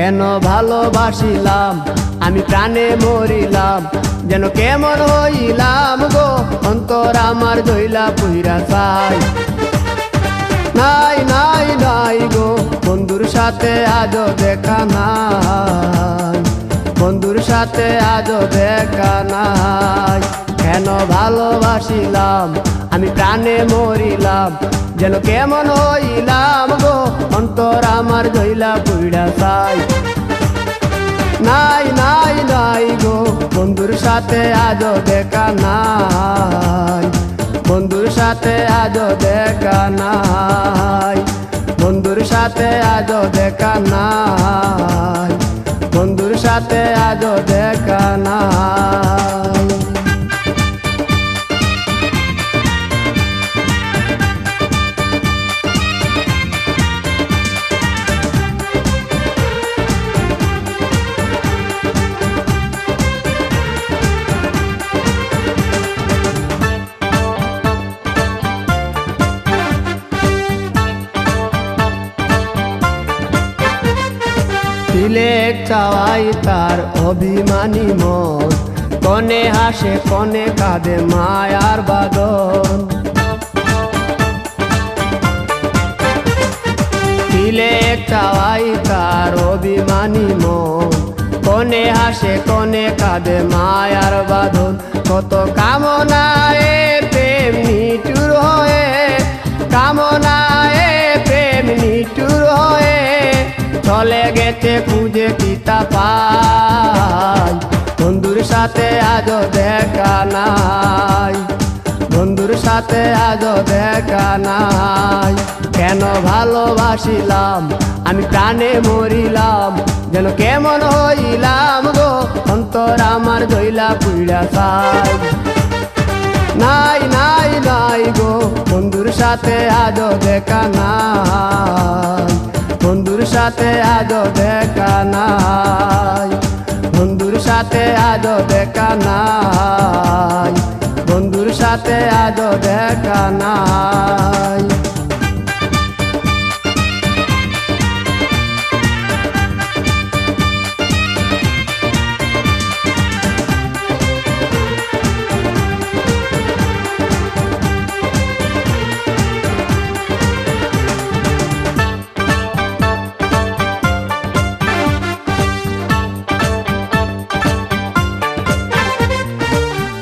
কেন ভালোবাসিলাম আমি প্রাণে মরিলাম, যেন কেমন হইলাম গো অন্তর আমার দইলা পুইরা চাই। নাই নাই নাই গো বন্ধুর সাথে আজও দেখা নাই, বন্ধুর সাথে আজও দেখা নাই। কেন ভালোবাসিলাম আমি প্রাণে মরিলাম, যেন কেমন হইলাম গো অন্তর আমার দইলা পুইরা চাই। নাই নাই নাই গো বন্ধুর সাথে আজও দেখা নাই, বন্ধুর সাথে আজও দেখা নাই, বন্ধুর সাথে আজও দেখা নাই, বন্ধুর সাথে আজও দেখা নাই। তিলেক চাওয়াই তার অভিমানী মন, কনে হাসে কনে কাঁদে মায়ার বাদন। তিলেক চাওয়াই তার অভিমানী মন, কনে হাসে কনে কাঁদে মায়ার বাঁধন। কত কামনায় প্রেম নিঠুর হয়ে, কামনায় প্রেম নিঠুর হয়ে চলে গেছে খুঁজে পিতা পাই। বন্ধুর সাথে আজও দেখা নাই, বন্ধুর সাথে আজও দেখা নাই। কেন ভালোবাসিলাম আমি প্রাণে মরিলাম, যেন কেমন হইলাম গো অন্তর আমার দইলা পুইরা চাই। নাই নাই নাই গো বন্ধুর সাথে আজও দেখা নাই, বন্ধুর সাথে আজও দেখা নাই, বন্ধুর সাথে আজও দেখা নাই, বন্ধুর সাথে আজও দেখা নাই।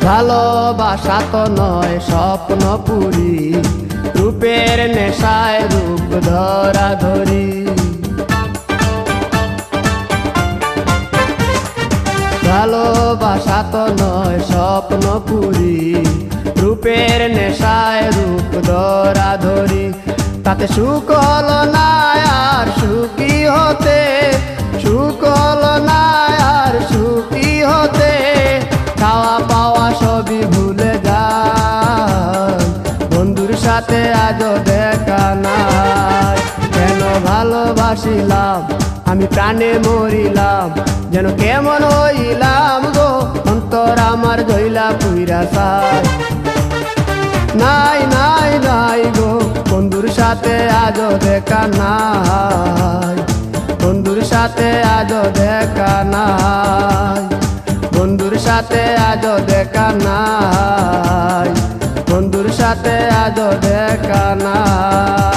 ভালোবাসা তো নয় স্বপ্ন পুরি, রূপের নেশায় রূপ ধরা ধরি। ভালোবাসা তো নয় স্বপ্ন পুরি, রূপের নেশায় রূপ ধরা ধরি। তাতে সুখ হলো না আর সুখী হতে, সুখ হলো না আর সুখী হতে। খাওয়া পাওয়া সবই ভুলে যায়, বন্ধুর সাথে আজও দেখা নাই। কেন ভালোবাসিলাম আমি প্রাণে মরিলাম, যেন কেমন হইলাম গো অন্তর আমার দইলা পুইরা চাই। নাই নাই নাই গো বন্ধুর সাথে আজও দেখা নাই, বন্ধুর সাথে আজও দেখা নাই, বন্ধুর সাথে আজও দেখা নাই, বন্ধুর সাথে আজও দেখা নাই।